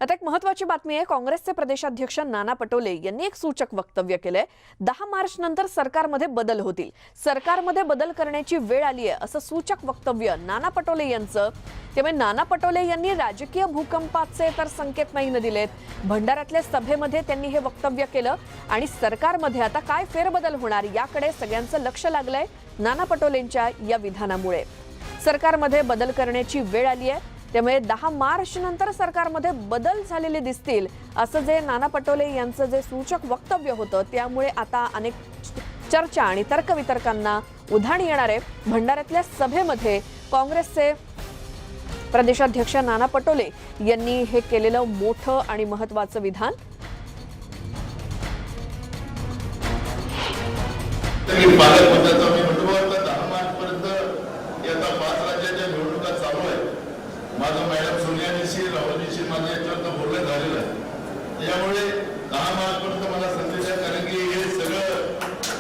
आता एक महत्त्वाची बातमी आहे। काँग्रेसचे प्रदेशाध्यक्ष नाना पटोले यांनी एक सूचक वक्तव्य केलंय। 10 मार्च नंतर सरकारमध्ये बदल होतील, सरकारमध्ये बदल करण्याची वेळ आली आहे असं सूचक वक्तव्य नाना पटोले यांचं। त्यामुळे नाना पटोले यांनी राजकीय भूकंपाचे तर संकेत नाही दिलेत। भंडाऱ्यातल्या सभेमध्ये त्यांनी हे वक्तव्य केलं आणि सरकारमध्ये आता काय फेरबदल होणार याकडे सगळ्यांचं लक्ष लागलंय। नाना पटोलेंच्या या विधानामुळे सरकारमध्ये बदल करण्याची वेळ आली आहे। त्यामुळे 10 मार्च नंतर सरकारमध्ये बदल झालेले दिसतील असं जे नाना पटोले यांचं जे सूचक वक्तव्य होतं, त्यामुळे आता अनेक चर्चा आणि तर्कवितर्कांना उधाण येणार आहे। भंडाऱ्यातल्या सभेमध्ये काँग्रेसचे प्रदेशाध्यक्ष नाना पटोले यांनी हे केलेलं मोठं आणि महत्त्वाचं विधान। माझं मॅडम सोनियाजीशी राहुलजीशी माझं याच्यावर बोलणं झालेलं आहे। त्यामुळे 10 मार्चपर्यंत मला संधी द्या, कारण की हे सगळं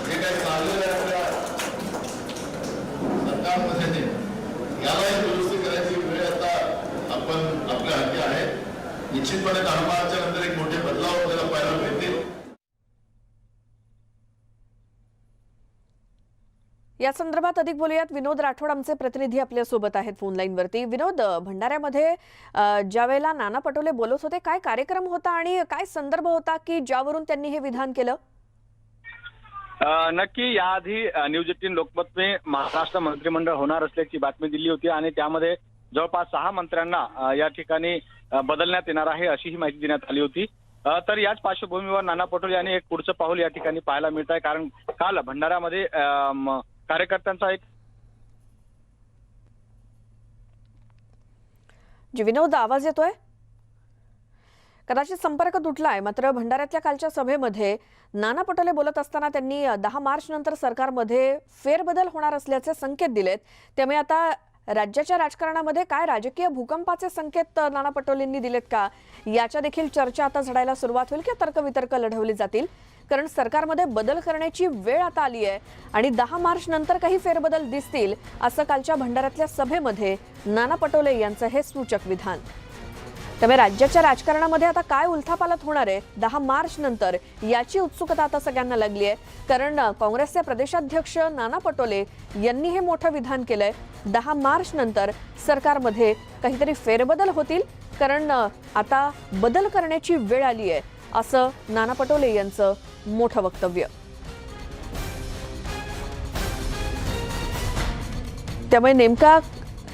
जे काही चाललेलं आहे आपल्या सरकारमध्ये यालाही दुरुस्ती करायची वेळ आता आपण आपल्या हाती आहे। निश्चितपणे 10 मार्चच्या नंतर एक मोठे बदलाव आपल्याला पाहायला मिळतील। या संदर्भात अधिक बोलूयात। विनोद राठोड आमचे प्रतिनिधी आपल्या सोबत आहेत फोन लाईन वरती। विनोद, भंडाऱ्यामध्ये ज्यावेळेला नाना पटोले बोलत होते, काय कार्यक्रम होता आणि काय संदर्भ होता की ज्यावरून त्यांनी हे विधान केलं? नक्की याआधी न्यूज 18 लोकमतने महाराष्ट्र मंत्रिमंडळ होणार असल्याची बातमी दिली होती आणि त्यामध्ये जवळपास 6 मंत्र्यांना या ठिकाणी बदलण्यात येणार आहे अशी ही माहिती देण्यात आली होती। तर याच पार्श्वभूमीवर नाना पटोले यांनी एक पुढचं पाऊल या ठिकाणी पाहायला मिळत आहे, कारण काल भंडाऱ्यामध्ये कार्यकर्त्यांचा एक जी विनोद, आवाज येतोय? कदाचित संपर्क तुटलाय। मात्र भंडाऱ्यातल्या कालच्या सभेमध्ये नाना पटोले बोलत असताना त्यांनी 10 मार्च नंतर सरकारमध्ये फेरबदल होणार असल्याचे संकेत दिलेत। त्यामुळे आता राज्याच्या राजकारणामध्ये काय राजकीय भूकंपाचे संकेत नाना पटोलेंनी दिलेत का, याच्या देखील चर्चा आता झडायला सुरुवात होईल की तर्कवितर्क लढवले जातील। कारण सरकारमध्ये बदल करण्याची वेळ आता आली आहे आणि 10 मार्च नंतर काही फेरबदल दिसतील असं कालच्या भंडाऱ्यातल्या सभेमध्ये नाना पटोले यांचं हे सूचक विधान। त्यामुळे राज्याच्या राजकारणामध्ये आता काय उलथापालथ होणार आहे 10 मार्च नंतर याची उत्सुकता आता सगळ्यांना लागली आहे। कारण काँग्रेसचे प्रदेशाध्यक्ष नाना पटोले यांनी हे मोठं विधान केलंय। 10 मार्च नंतर सरकारमध्ये काहीतरी फेरबदल होतील, कारण आता बदल करण्याची वेळ आली आहे असं नाना पटोले यांचं मोठं वक्तव्य। त्यामुळे नेमका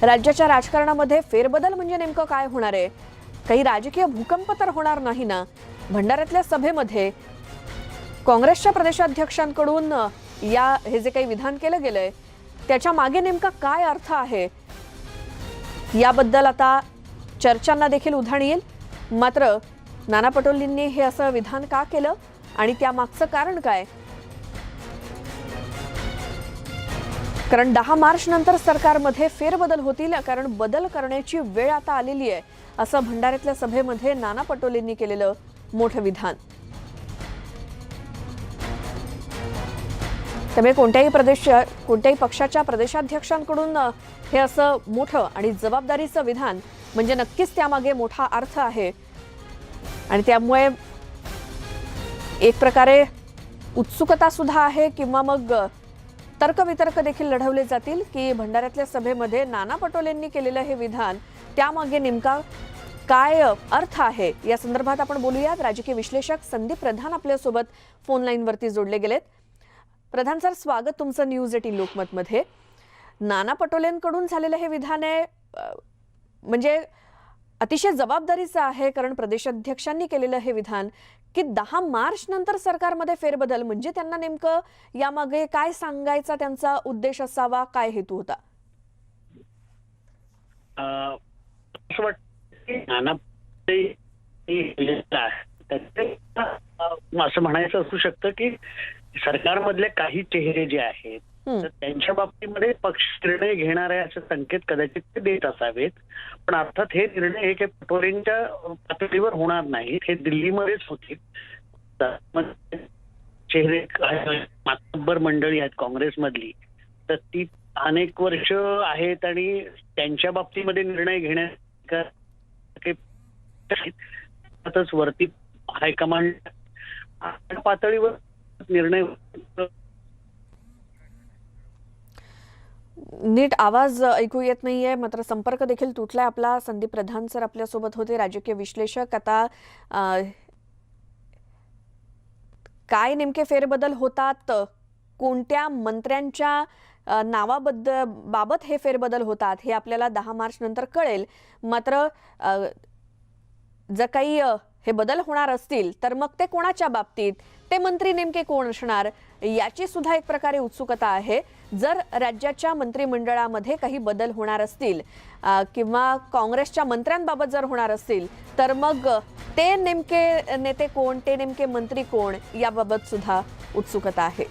राज्याच्या राजकारणामध्ये फेरबदल म्हणजे नेमकं काय होणार आहे? काही राजकीय भूकंप तर होणार नाही ना? भंडाऱ्यातल्या सभेमध्ये काँग्रेसच्या प्रदेशाध्यक्षांकडून हे जे काही विधान केलं गेलंय त्याच्या मागे नेमका काय अर्थ आहे याबद्दल आता चर्चांना देखील उधाण येईल। मात्र नाना पटोलेंनी हे असं विधान का केलं आणि त्यामागचं कारण काय? कारण 10 मार्च नंतर सरकारमध्ये फेरबदल होतील, कारण बदल करण्याची वेळ आता आलेली आहे असं भंडाऱ्यातल्या सभेमध्ये नाना पटोलेंनी केलेलं मोठं विधान। त्यामुळे कोणत्याही पक्षाच्या प्रदेशाध्यक्षांकडून हे असं मोठं आणि जबाबदारीचं विधान म्हणजे नक्कीच त्यामागे मोठा अर्थ आहे आणि त्यामुळे एक प्रकारे उत्सुकता सुद्धा आहे किंवा मग तर्कवितर्क देखील लढवले जातील की भंडाऱ्यातल्या सभेमध्ये नाना पटोलेंनी केलेलं हे विधान त्यामागे नेमका काय अर्थ आहे या संदर्भात आपण बोलूयात। राजकीय विश्लेषक संदीप प्रधान आपल्या सोबत फोन लाईन वरती जोडले गेलेत। प्रधान सर, स्वागत तुमचं न्यूज 18 लोकमत मध्ये। नाना पटोलेंकडून झालेलं हे विधान आहे म्हणजे अतिशय जबाबदारीचं आहे, कारण प्रदेशाध्यक्षांनी केलेलं हे विधान की 10 मार्च नंतर सरकारमध्ये फेरबदल म्हणजे त्यांना नेमकं यामागे काय सांगायचा त्यांचा उद्देश असावा, काय हेतू होता? असं म्हणायचं असू शकतं की सरकारमधले काही चेहरे जे आहेत तर त्यांच्या बाबतीमध्ये पक्ष निर्णय घेणार आहे असे संकेत कदाचित ते देत असावेत। पण अर्थात हे निर्णय हे पटोलेंच्या पातळीवर होणार नाहीत, हे दिल्लीमध्येच होतील। चेहरे मातब्बर मंडळी आहेत काँग्रेसमधली, तर ती अनेक वर्ष आहेत आणि त्यांच्या बाबतीमध्ये निर्णय घेण्यात अर्थातच वरती हायकमांड पातळीवर निर्णय नीट आवाज ऐकू येत नाहीये, मात्र संपर्क देखील तुटलाय आपला. संदीप प्रधान सर आपल्यासोबत होते, राजकीय विश्लेषक. आता काय नेमके फेरबदल होतात, कोणत्या मंत्र्यांच्या बाबत हे फेरबदल होतात हे आपल्याला 10 मार्च नंतर कळेल. मात्र जर काही हे बदल होणार असतील तर मग ते कोणाच्या बाबतीत, ते मंत्री नेमके कोण असणार याची सुद्धा एक प्रकारे उत्सुकता आहे. जर राज्याच्या मंत्रिमंडळामध्ये काही बदल होणार असतील किंवा काँग्रेसच्या मंत्र्यांबाबत जर होणार असतील तर मग ते नेमके नेते कोण, ते नेमके मंत्री कोण याबाबत सुद्धा उत्सुकता आहे.